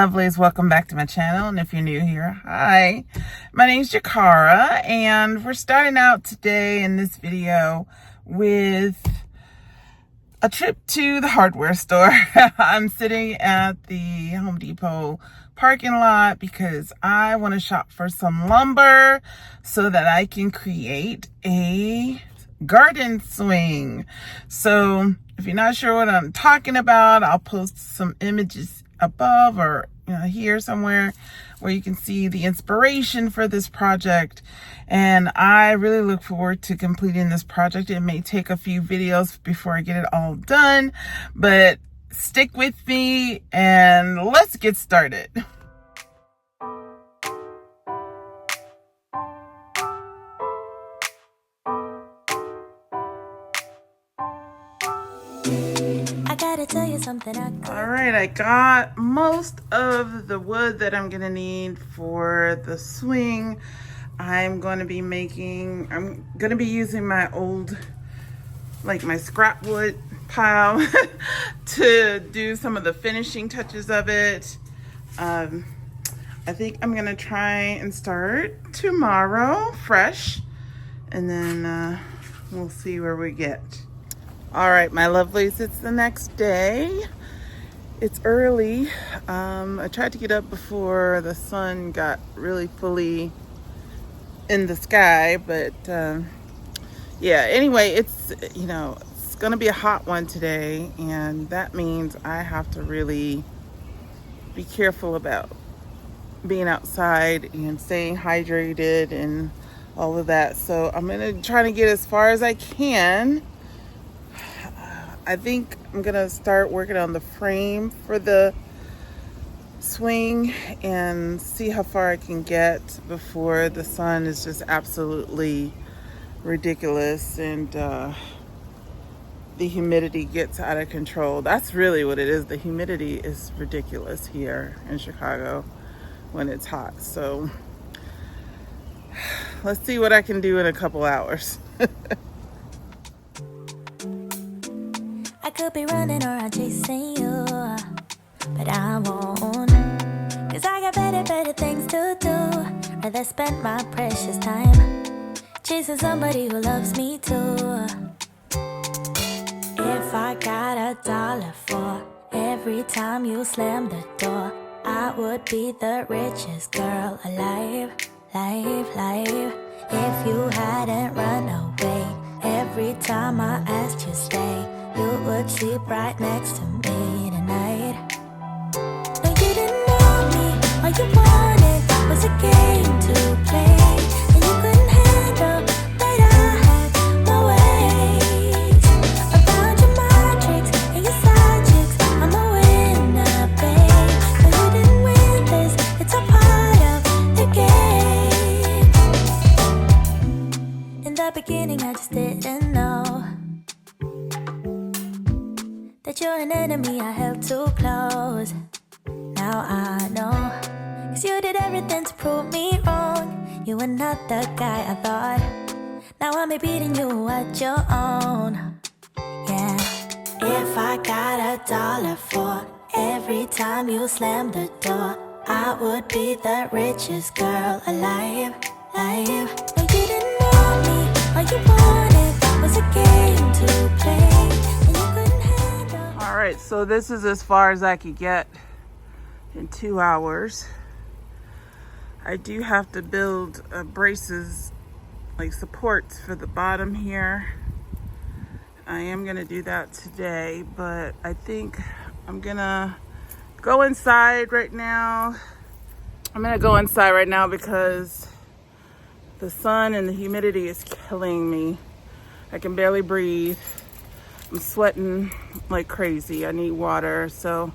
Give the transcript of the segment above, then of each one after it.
lovelies, welcome back to my channel. And if you're new here, hi, my name's Jakara, and we're starting out today in this video with a trip to the hardware store. I'm sitting at the Home Depot parking lot because I want to shop for some lumber so that I can create a garden swing. So if you're not sure what I'm talking about, I'll post some images above or here somewhere where you can see the inspiration for this project. And I really look forward to completing this project. It may take a few videos before I get it all done, but stick with me and let's get started. Tell you something. All right, I got most of the wood that I'm gonna need for the swing. I'm gonna be using my old, like my scrap wood pile to do some of the finishing touches of it. I think I'm gonna try and start tomorrow fresh, and then we'll see where we get. All right, my lovelies, it's the next day. It's early. I tried to get up before the sun got really fully in the sky, but yeah, anyway, it's gonna be a hot one today, and that means I have to really be careful about being outside and staying hydrated and all of that. So I'm gonna try to get as far as I can. I think I'm gonna start working on the frame for the swing and see how far I can get before the sun is just absolutely ridiculous and the humidity gets out of control. That's really what it is. The humidity is ridiculous here in Chicago when it's hot. So let's see what I can do in a couple hours. I could be running around chasing you, but I won't, 'cause I got better things to do. Rather spend my precious time chasing somebody who loves me too. If I got $1 for every time you slam the door, I would be the richest girl alive. If you hadn't run away every time I asked you stay, you would sleep right next to me tonight. No, you didn't know me. All you wanted was a game to play, and you couldn't handle that I had my ways. I found your matrix and your side chicks. I'm a winner, babe. No, you didn't win this. It's a part of the game. In the beginning, I just didn't know that you're an enemy I held too close. Now I know, 'cause you did everything to prove me wrong. You were not the guy I thought. Now I'm beating you at your own. Yeah. If I got $1 for every time you slam the door, I would be the richest girl alive. No, you didn't know me. All you wanted was a game to play. All right, so this is as far as I could get in 2 hours. I do have to build braces, like supports for the bottom here. I am gonna do that today, but I think I'm gonna go inside right now. Because the sun and the humidity is killing me. I can barely breathe. I'm sweating like crazy. I need water. So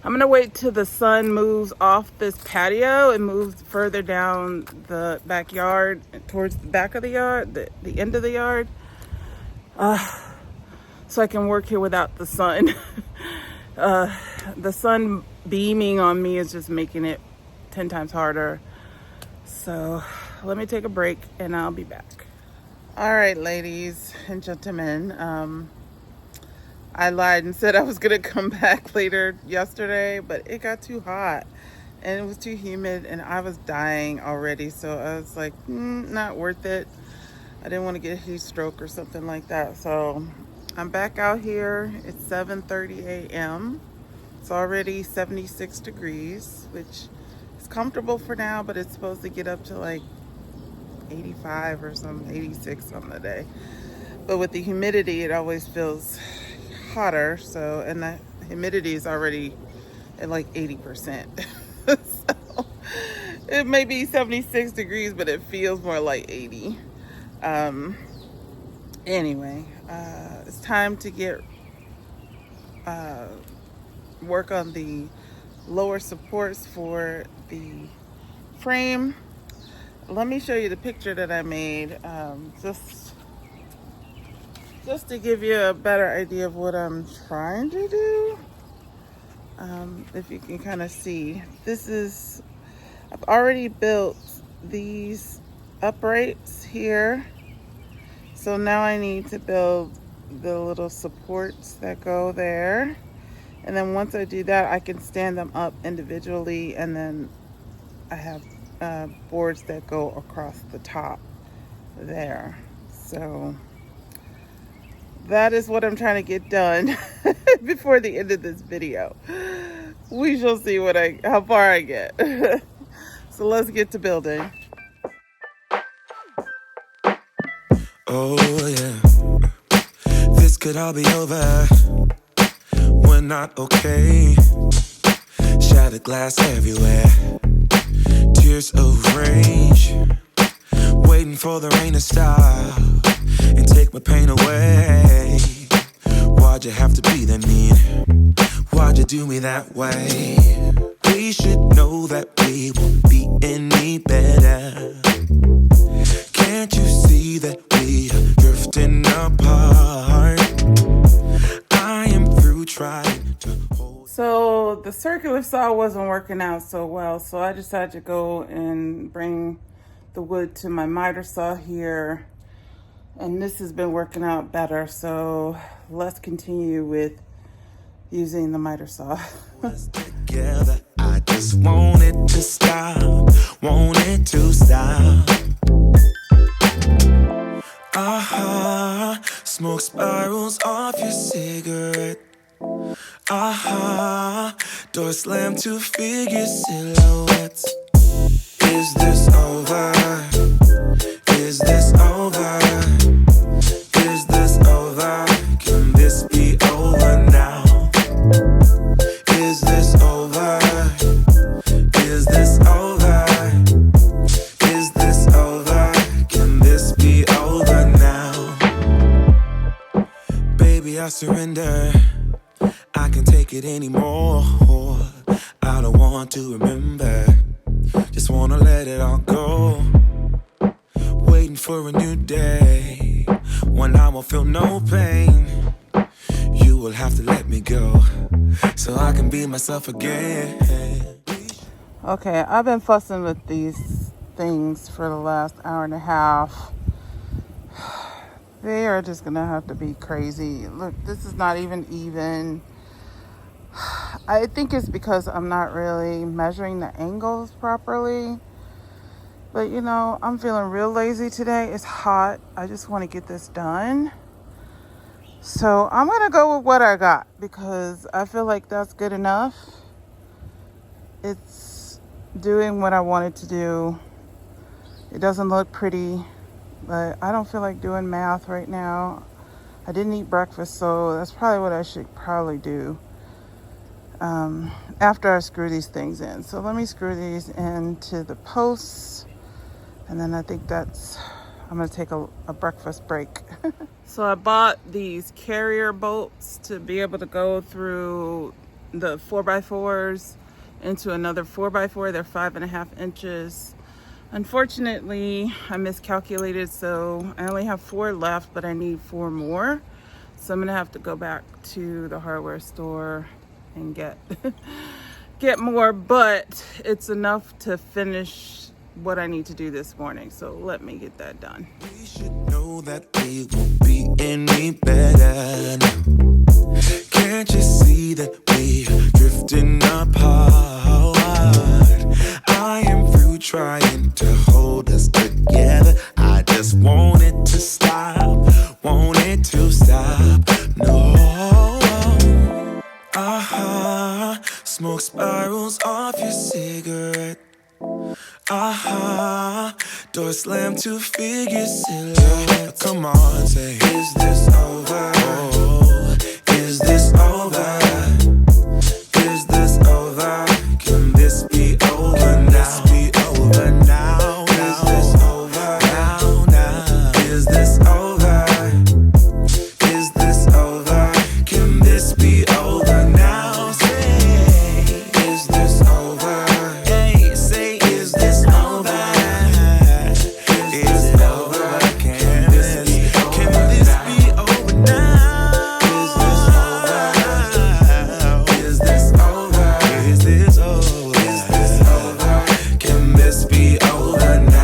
I'm gonna wait till the sun moves off this patio and moves further down the backyard towards the back of the yard, the end of the yard, so I can work here without the sun. The sun beaming on me is just making it 10 times harder. So let me take a break and I'll be back. All right, ladies and gentlemen. I lied and said I was gonna come back later yesterday, but it got too hot and it was too humid and I was dying already. So I was like, not worth it. I didn't want to get a heat stroke or something like that. So I'm back out here. It's 7:30 a.m. It's already 76 degrees, which is comfortable for now, but it's supposed to get up to like 85 or something, 86 some of the day. But with the humidity, it always feels hotter. So, and the humidity is already at like 80%. So it may be 76 degrees, but it feels more like 80. Anyway, it's time to get work on the lower supports for the frame. Let me show you the picture that I made, just to give you a better idea of what I'm trying to do. If you can kind of see, I've already built these uprights here. So now I need to build the little supports that go there. And then once I do that, I can stand them up individually. And then I have boards that go across the top there. So that is what I'm trying to get done before the end of this video. We shall see how far I get. So let's get to building. Oh yeah, this could all be over. We're not okay. Shattered glass everywhere. Tears of rage. Waiting for the rain to stop and take my pain away. Why'd you have to be that mean? Why'd you do me that way? We should know that we won't be any better. Can't you see that we are drifting apart? I am through trying to hold. So the circular saw wasn't working out so well, so I decided to go and bring the wood to my miter saw here, and this has been working out better. So let's continue with using the miter saw. Together, I just want it to stop, want it to stop. Smoke spirals off your cigarette. Door slammed to figure silhouettes. Is this over? Is this over? Is this over? Can this be over now? Is this over? Is this over? Is this over? Can this be over now? Baby, I surrender. I can't take it anymore. I don't want to remember. Just wanna let it all go. Waiting for a new day when I won't feel no pain. You will have to let me go so I can be myself again. Okay, I've been fussing with these things for the last hour and a half. They are just gonna have to be crazy. Look, this is not even. I think it's because I'm not really measuring the angles properly. But you know, I'm feeling real lazy today. It's hot. I just want to get this done. So I'm going to go with what I got because I feel like that's good enough. It's doing what I wanted to do. It doesn't look pretty, but I don't feel like doing math right now. I didn't eat breakfast, so that's probably what I should probably do after I screw these things in. So let me screw these into the posts, and then I think I'm gonna take a breakfast break. So I bought these carrier bolts to be able to go through the 4x4s into another 4x4. They're 5.5 inches. Unfortunately, I miscalculated, so I only have 4 left, but I need 4 more. So I'm gonna have to go back to the hardware store and get more, but it's enough to finish what I need to do this morning. So let me get that done. We should know that we won't be any better now. Can't you see that we're drifting apart? I am through trying to hold us together. I just want it to stop, want it to stop. No. Smoke spirals off your cigarette. Door slammed to feel your silhouette. Come on, say, is this over? Oh, is this over? Is this over? Can this be over now? Be over now? Is this over? Now? Is this over? Is this over? Can this be over now? Say, is this over? Hey, say, is this over? Is it over? Can this be over now? Is this over? Is this over? Is this over? Is this over? Can this be over now?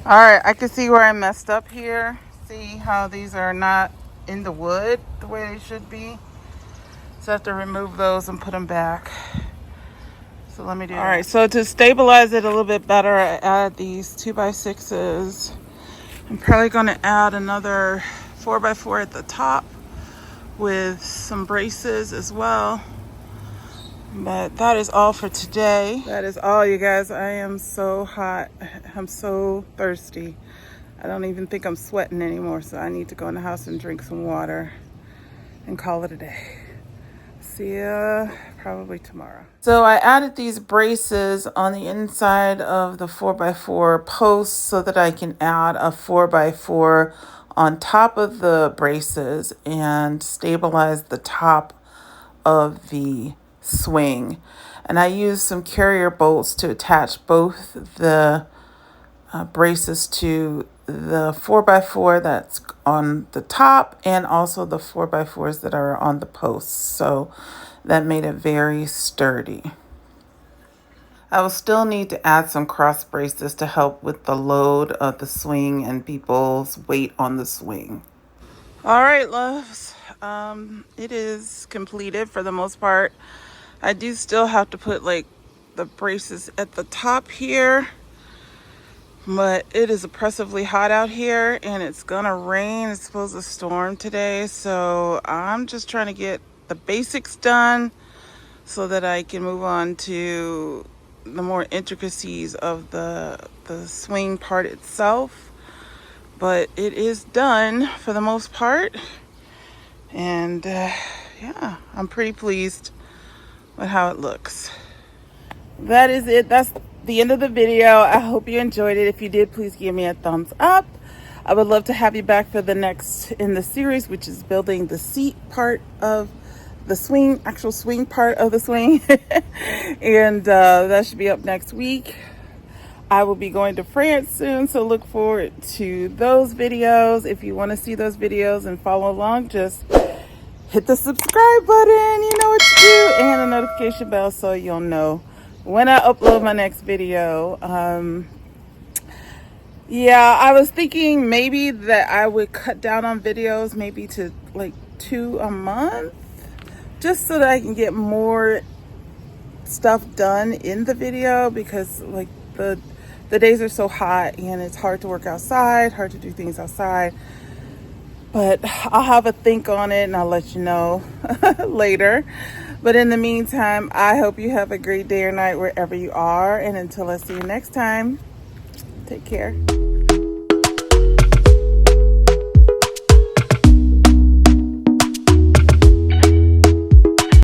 All right, I can see where I messed up here. See how these are not in the wood the way they should be. So I have to remove those and put them back. So let me do that. All right, so to stabilize it a little bit better, I add these 2x6s. I'm probably gonna add another 4x4 at the top with some braces as well. But that is all for today. That is all, you guys. I am so hot. I'm so thirsty. I don't even think I'm sweating anymore, so I need to go in the house and drink some water and call it a day. See ya probably tomorrow. So I added these braces on the inside of the 4x4 posts so that I can add a 4x4 on top of the braces and stabilize the top of the swing. And I used some carrier bolts to attach both the braces to the 4x4 that's on the top and also the 4x4s that are on the posts. So that made it very sturdy. I will still need to add some cross braces to help with the load of the swing and people's weight on the swing. All right, loves. It is completed for the most part. I do still have to put like the braces at the top here, but it is oppressively hot out here and it's gonna rain. It's supposed to storm today, so I'm just trying to get the basics done so that I can move on to the more intricacies of the swing part itself. But it is done for the most part, and yeah, I'm pretty pleased with how it looks. That is it. That's the end of the video. I hope you enjoyed it. If you did, please give me a thumbs up. I would love to have you back for the next in the series, which is building the seat part of the swing, actual swing part of the swing. And that should be up next week. I will be going to France soon, so look forward to those videos. If you want to see those videos and follow along, just hit the subscribe button, you know what to do, and the notification bell so you'll know when I upload my next video. Yeah, I was thinking maybe that I would cut down on videos, maybe to like 2 a month, just so that I can get more stuff done in the video, because like the days are so hot and it's hard to work outside, hard to do things outside. But I'll have a think on it and I'll let you know later. But in the meantime, I hope you have a great day or night wherever you are. And until I see you next time, take care.